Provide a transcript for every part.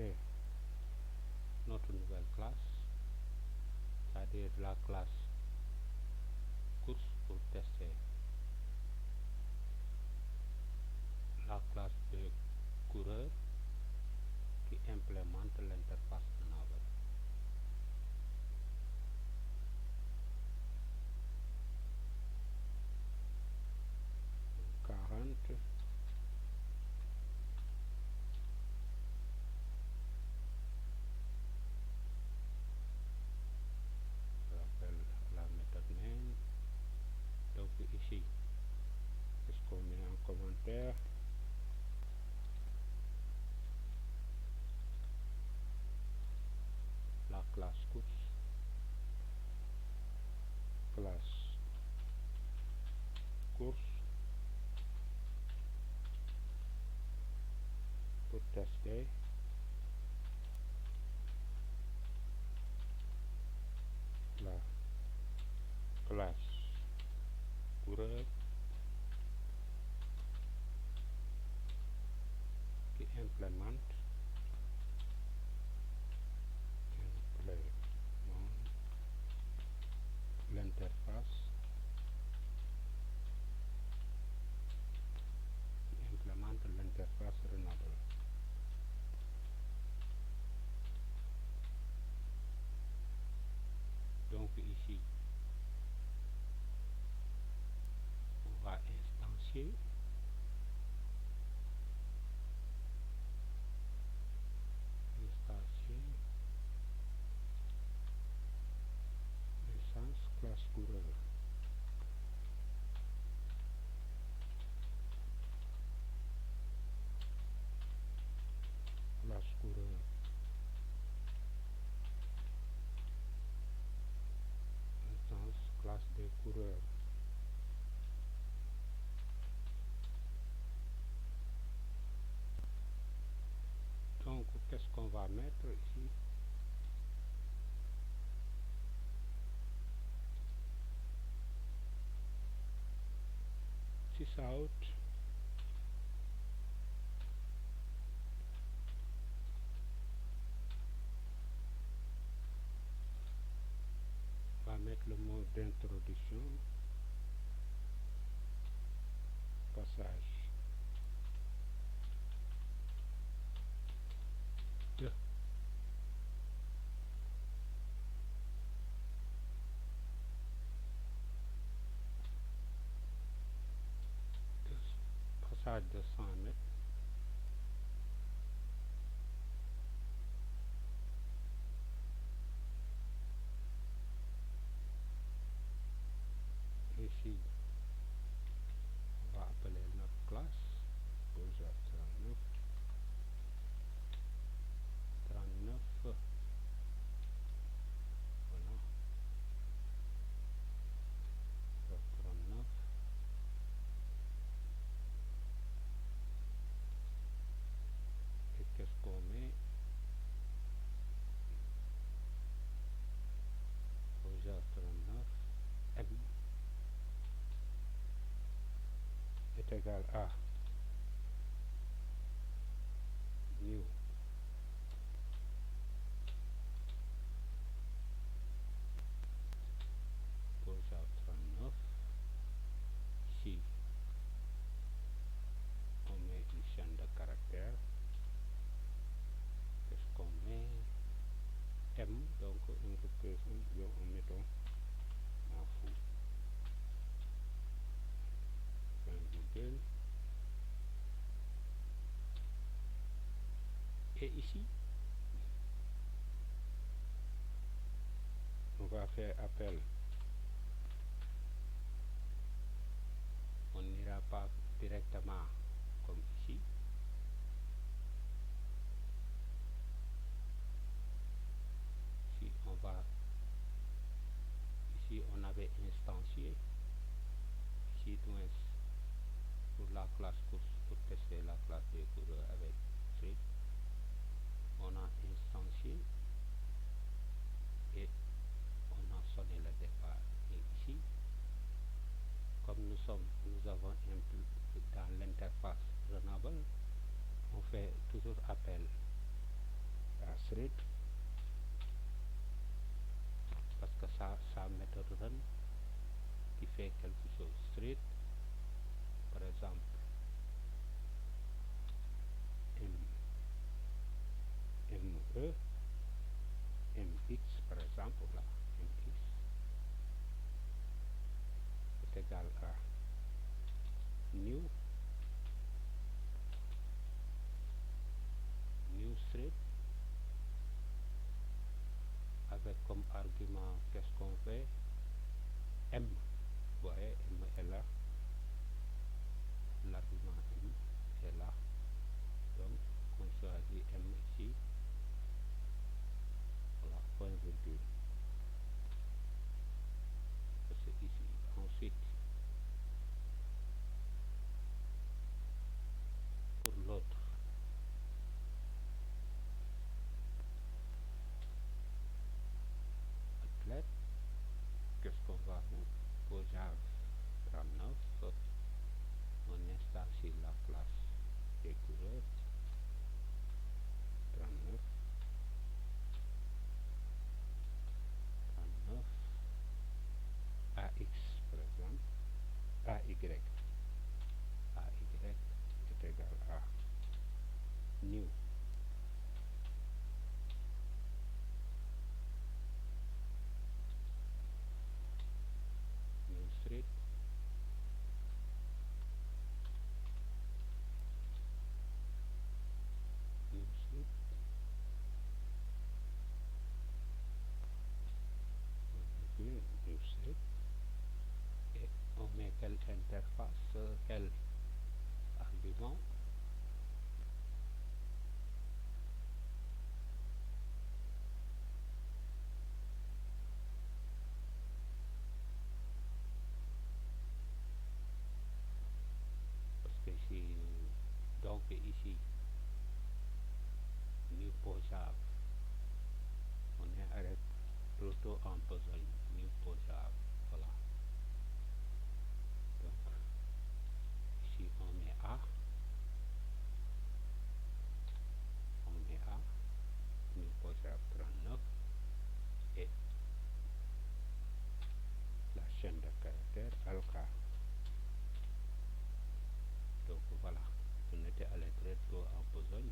créer notre nouvelle classe, c'est-à-dire la classe course pour tester la classe de coureur qui implémente l'interface runnable. Quarante rappelle la méthode main. Donc ici, est-ce qu'on met en commentaire la classe course, classe course pour tester la classe coureur qui implémente l'interface runnable. Donc ici, on va instancier instance classe coureur. Classe coureur. Instance classe des coureurs. Donc qu'est-ce qu'on va mettre ici? Sysout va mettre le mot d'introduction, passage de passage de 100 mètres. Ici, on va appeler notre classe Pulsar 39. 39, voilà, 39. Et qu'est-ce qu'on met? Pulsar 39 M est égal à new Pulsar 39. Ici, on met une chaîne de caractères. Qu'est-ce qu'on met? M, donc une représentation, en mettons, en fou. Google. Et ici, on va faire appel. On n'ira pas directement comme ici. Ici on avait instancié ici pour la classe course, pour tester la classe des coureurs avec Swift. On a instancié et on a sonné le départ. Et ici, comme nous avons dans l'interface runnable, on fait toujours appel à thread parce que sa méthode run qui fait quelque chose. Thread, par exemple, ME, MX par exemple, là, MX est égal à new thread avec comme argument qu'est-ce qu'on fait, M. Vous voyez, M est là, l'argument M est là, donc on choisit M ici, voilà, point virgule, c'est ici. Ensuite, pour l'autre, athlète, qu'est-ce qu'on va mettre, Pojave 39, sauf on installe sur la classe des coureurs 39 AX par exemple, AY est égal à new thread new thread new thread et on met quelle interface, quel argument, parce que ici, donc ici, new Pojave, on est avec plutôt en besogne, new Pojave, voilà. Donc ici on met A, new Pojave 39 et la chaîne de caractères alka. Donc voilà, on était à l'être en besogne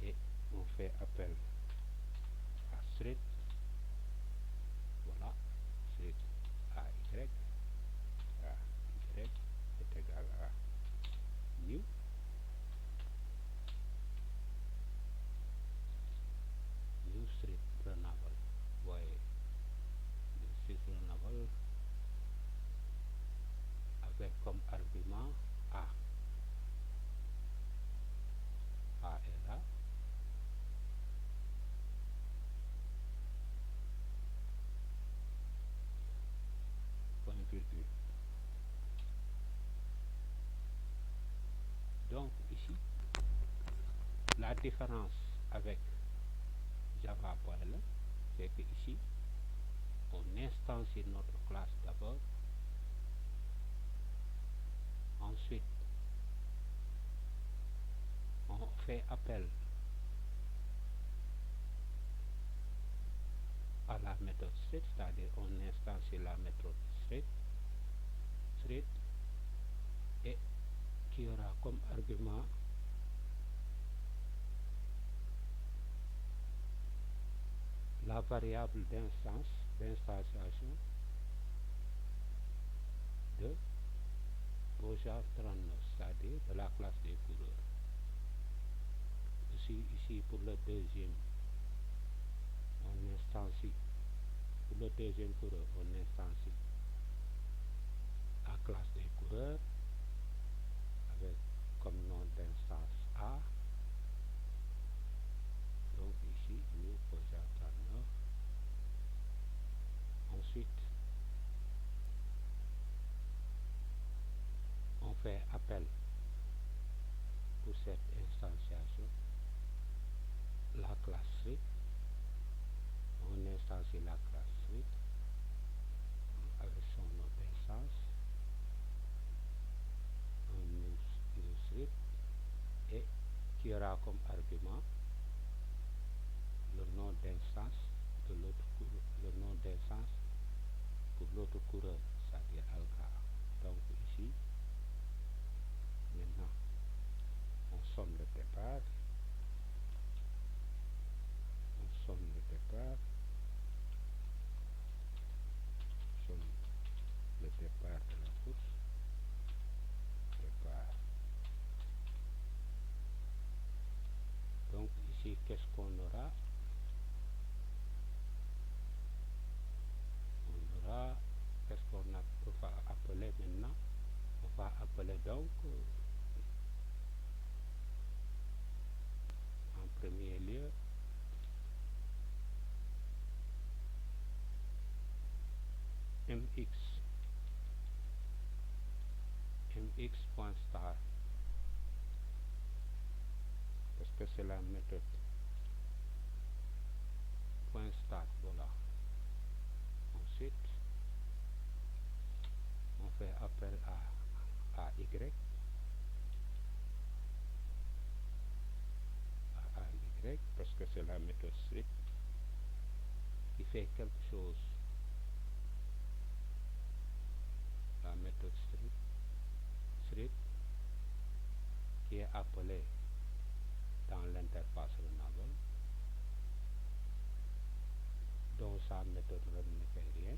et on fait appel à thread, voilà, thread AY est égal à new thread runnable. Vous voyez, new thread runnable avec comme argument A est là, point virgule. Donc ici, la différence avec Java.L, c'est que ici, on instancie notre classe d'abord, ensuite on fait appel à la méthode thread, c'est-à-dire on instancie la méthode thread et qui aura comme argument la variable d'instanciation de Pojave 39, c'est-à-dire de la classe des coureurs. Ici pour le deuxième, on instancie, pour le deuxième coureur, on instancie la classe des coureurs avec comme nom d'instance A. Donc ici, new Pojave 39. Ensuite, on fait appel pour cette instantiation la classe thread, on instancie la classe thread avec son nom d'instance, un new thread et qui aura comme argument nom d'instance de l'autre coureur, le nom d'instance pour l'autre coureur, c'est-à-dire alpha. Donc ici, maintenant, on sonne le départ, on sonne le départ, sonne le départ de la course, départ. Donc ici, qu'est-ce qu'on aura? On aura, qu'est-ce qu'on va appeler maintenant? On va appeler donc, en premier lieu, mx point star, parce que c'est la méthode point start, voilà. Ensuite, on fait appel à y, parce que c'est la méthode strip qui fait quelque chose. La méthode strip qui est appelée dans l'interface runnable, dont sa méthode run ne fait rien.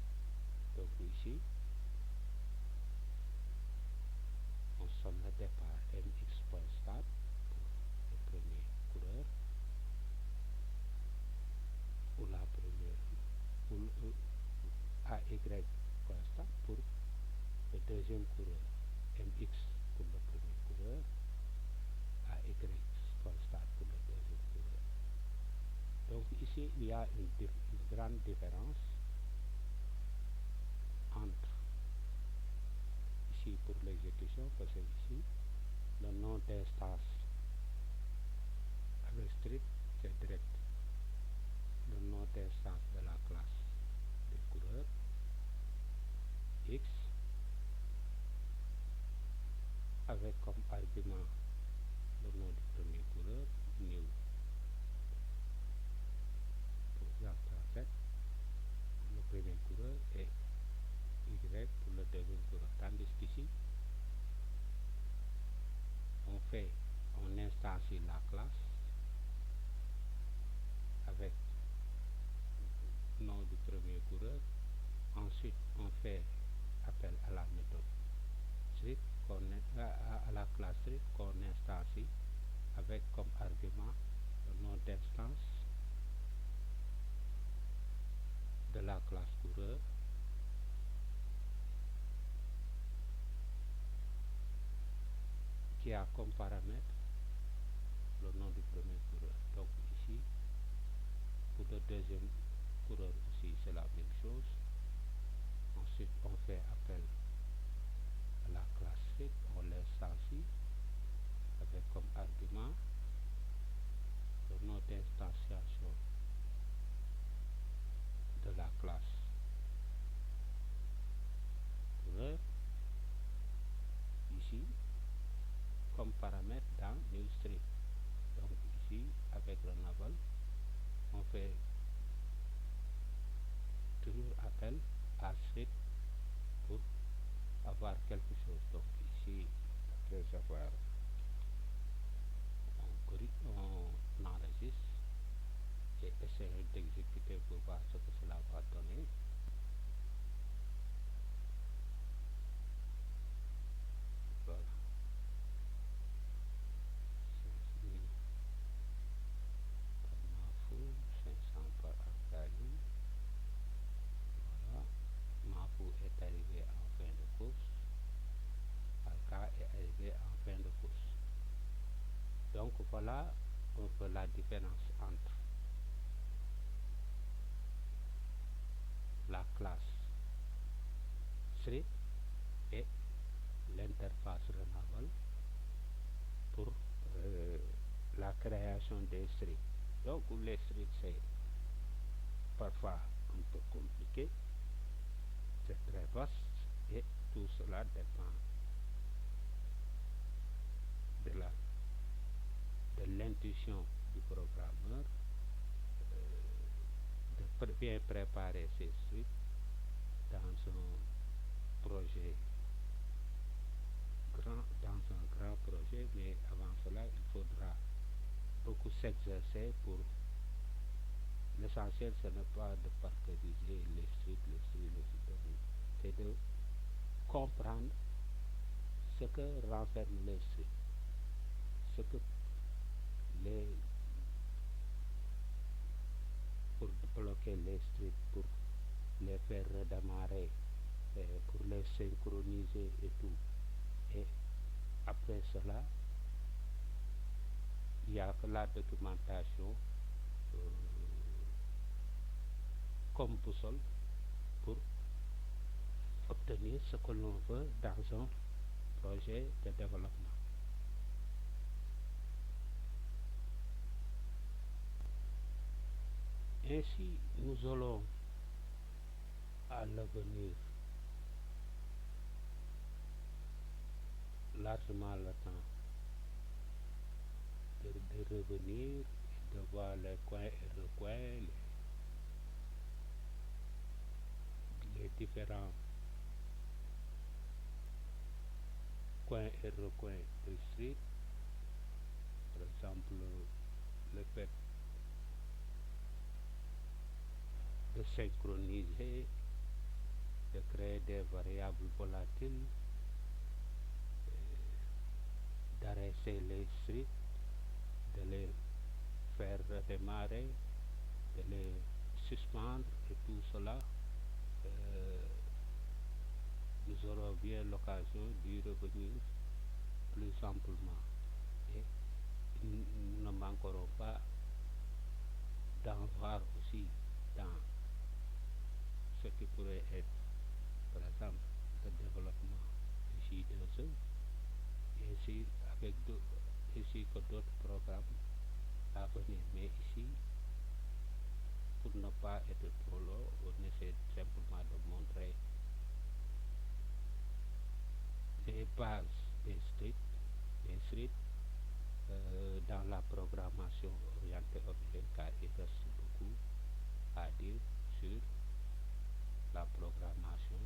Donc ici, on sonne le départ mx.start pour le premier coureur, ou la première, ou AY.start pour le deuxième coureur, mx pour le premier coureur, AY.start pour le deuxième coureur. Donc ici, il y a une grande différence entre ici pour l'exécution, parce que ici, le nom d'instance avec strip, c'est direct. Le nom d'instance de la classe des coureurs, X, avec comme argument le nom du premier coureur, new, pour Z pour le premier coureur et Y pour le deuxième coureur. Tandis qu'ici, on instancie la classe avec nom du premier coureur. Ensuite, on fait appel à la méthode strip, à la classe strip qu'on instancie avec comme argument le nom d'instance de la classe coureur, qui a comme paramètre le nom du premier coureur. Donc ici, pour le deuxième coureur aussi, c'est la même chose. Ensuite, on fait appel à la classe strip, on l'instancie avec comme argument le nom d'instanciation de la classe coureur, ici, comme paramètre dans newStrip. Donc ici, avec Runnable, on fait toujours appel à strip pour avoir quelque chose. Donc ici, après avoir, on enregistre et essayer d'exécuter pour voir ce que cela va donner. Voilà. 5000 par Mafou, 500 par Arcali. Voilà. Mafou est arrivé en fin de course. Alka est arrivé en fin de course. Donc voilà un peu la différence entre la classe strip et l'interface Runnable pour la création des strips. Donc les strips, c'est parfois un peu compliqué, c'est très vaste et tout cela dépend de l'intuition du programmeur, bien préparer ces streets dans un projet dans un grand projet, mais avant cela, il faudra beaucoup s'exercer pour. L'essentiel, ce n'est pas de partager les streets, c'est de comprendre ce que renferment les streets, ce que les pour bloquer les streets, pour les faire redémarrer, pour les synchroniser et tout. Et après cela, il n'y a que la documentation euh, comme boussole pour obtenir ce que l'on veut dans un projet de développement. Ainsi, nous allons à l'avenir largement le temps de revenir et de voir les coins et recoins, les différents coins et recoins de street. Par exemple, le fait de synchroniser, de créer des variables volatiles, d'arrêter les streets, de les faire redémarrer, de les suspendre et tout cela, nous aurons bien l'occasion d'y revenir plus amplement. Et nous ne manquerons pas d'en voir aussi dans ce qui pourrait être, par exemple, le développement ici de jeux, et ainsi, ainsi que d'autres programmes à venir. Mais ici, pour ne pas être trop long, on essaie simplement de montrer les bases des streets dans la programmation orientée objet, car il reste beaucoup à dire sur la programmation